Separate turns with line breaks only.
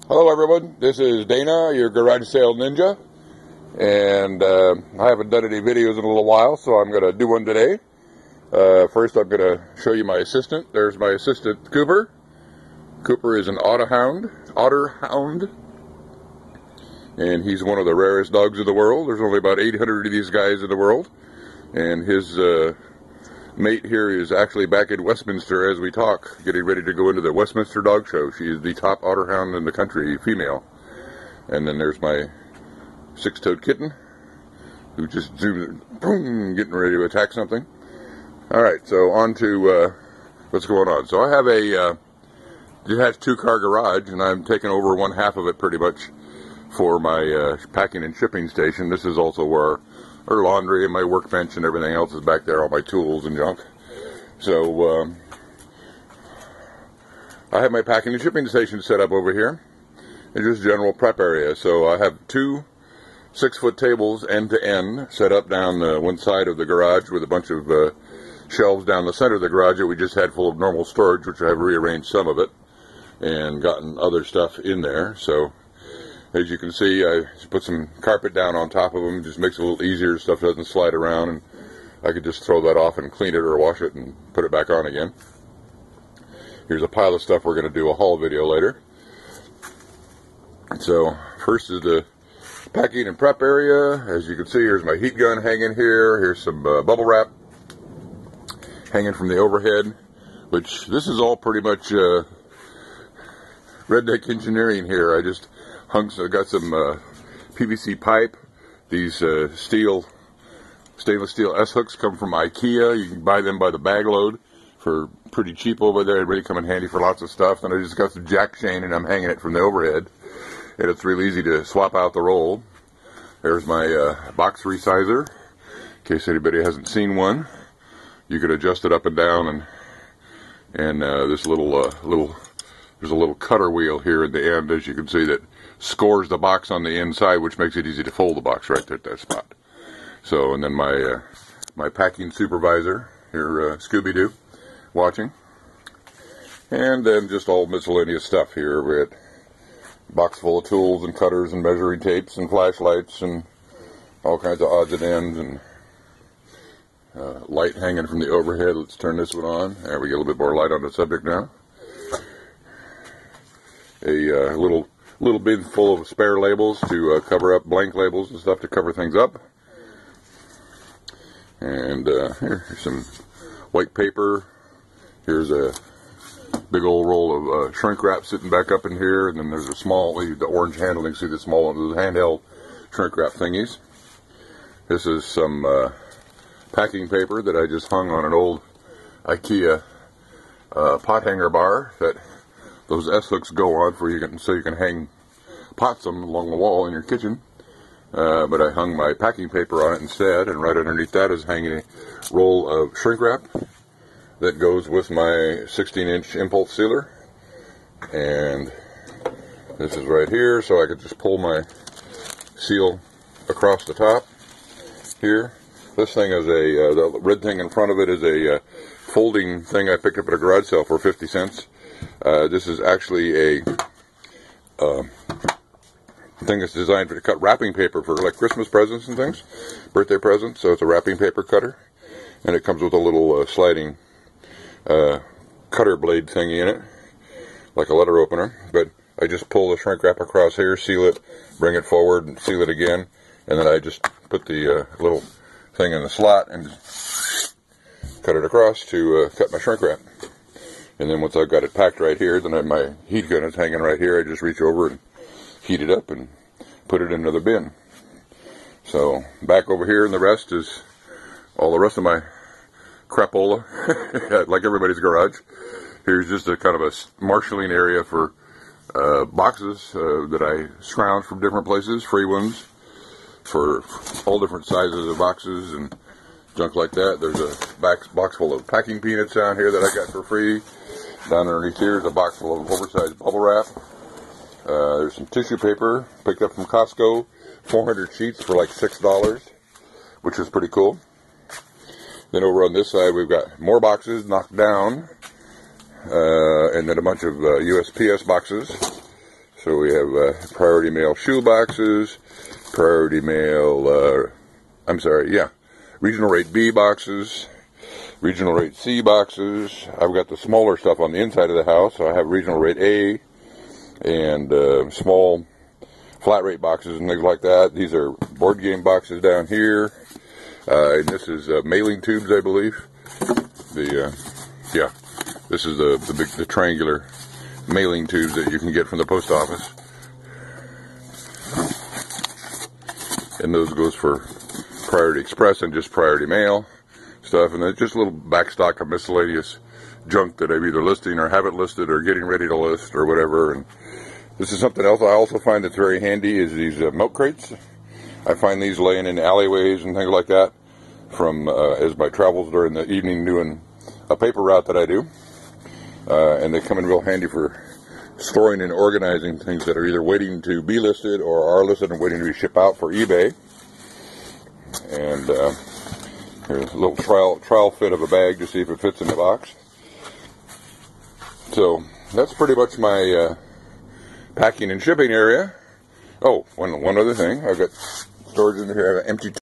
Hello everyone, this is Dana, your garage sale ninja, and I haven't done any videos in a little while, so I'm going to do one today. First I'm going to show you my assistant. There's my assistant Cooper. Cooper is an otter hound, and he's one of the rarest dogs in the world. There's only about 800 of these guys in the world, and his mate here is actually back in Westminster as we talk, getting ready to go into the Westminster Dog Show. She is the top otter hound in the country, female. And then there's my six-toed kitten, who just zooms, boom, getting ready to attack something. Alright, so on to what's going on. So I have a detached two-car garage, and I'm taking over one half of it pretty much for my packing and shipping station. This is also where our laundry and my workbench and everything else is back there, all my tools and junk. So I have my packing and shipping station set up over here. It's just general prep area. So I have two 6-foot tables end to end set up down one side of the garage with a bunch of shelves down the center of the garage that we just had full of normal storage, which I have rearranged some of it and gotten other stuff in there. So as you can see, I put some carpet down on top of them. Just makes it a little easier. Stuff doesn't slide around, and I could just throw that off and clean it or wash it and put it back on again. Here's a pile of stuff we're going to do a haul video later. So first is the packing and prep area. As you can see, here's my heat gun hanging here. Here's some bubble wrap hanging from the overhead, which this is all pretty much redneck engineering here. I just got some PVC pipe. These stainless steel S-hooks come from IKEA. You can buy them by the bag load for pretty cheap over there. They really come in handy for lots of stuff. And I just got some jack chain, and I'm hanging it from the overhead. And it's really easy to swap out the roll. There's my box resizer, in case anybody hasn't seen one. You could adjust it up and down, and this there's a little cutter wheel here at the end, as you can see, that scores the box on the inside, which makes it easy to fold the box right there at that spot. So, and then my packing supervisor here, Scooby-Doo, watching. And then just all miscellaneous stuff here. We got a box full of tools and cutters and measuring tapes and flashlights and all kinds of odds and ends, and light hanging from the overhead. Let's turn this one on. There, we get a little bit more light on the subject now. A little bin full of spare labels to cover up, blank labels and stuff to cover things up. And here's some white paper. Here's a big old roll of shrink wrap sitting back up in here. And then there's a small, the orange handle, you can see the small one, those handheld shrink wrap thingies. This is some packing paper that I just hung on an old IKEA pot hanger bar that those S-hooks go on so you can hang pots along the wall in your kitchen. But I hung my packing paper on it instead, and right underneath that is hanging a roll of shrink wrap that goes with my 16-inch impulse sealer. And this is right here, so I could just pull my seal across the top here. This thing is the red thing in front of it is a folding thing I picked up at a garage sale for 50 cents. This is actually a thing that's designed to cut wrapping paper for like Christmas presents and things, birthday presents. So it's a wrapping paper cutter, and it comes with a little sliding cutter blade thingy in it, like a letter opener. But I just pull the shrink wrap across here, seal it, bring it forward, and seal it again, and then I just put the little thing in the slot and cut it across to cut my shrink wrap. And then once I've got it packed right here, then my heat gun is hanging right here. I just reach over and heat it up and put it into the bin. So back over here, and the rest is all the rest of my crapola, like everybody's garage. Here's just a kind of a marshalling area for boxes that I scrounge from different places, free ones, for all different sizes of boxes and junk like that. There's a box full of packing peanuts down here that I got for free. Down underneath here is a box full of oversized bubble wrap. There's some tissue paper picked up from Costco, 400 sheets for like $6, which is pretty cool. Then over on this side we've got more boxes knocked down, and then a bunch of USPS boxes. So we have priority mail shoe boxes, priority mail, regional rate B boxes, regional rate C boxes. I've got the smaller stuff on the inside of the house, so I have regional rate A and small flat rate boxes and things like that. These are board game boxes down here, and this is mailing tubes, I believe. This is the triangular mailing tubes that you can get from the post office, and those goes for priority express and just priority mail stuff, and then just a little backstock of miscellaneous junk that I'm either listing or haven't listed or getting ready to list or whatever. And this is something else I also find that's very handy is these milk crates. I find these laying in alleyways and things like that from as my travels during the evening doing a paper route that I do, and they come in real handy for storing and organizing things that are either waiting to be listed or are listed and waiting to be shipped out for eBay. And here's a little trial fit of a bag to see if it fits in the box. So that's pretty much my packing and shipping area. Oh, one other thing. I've got storage in here. I have an empty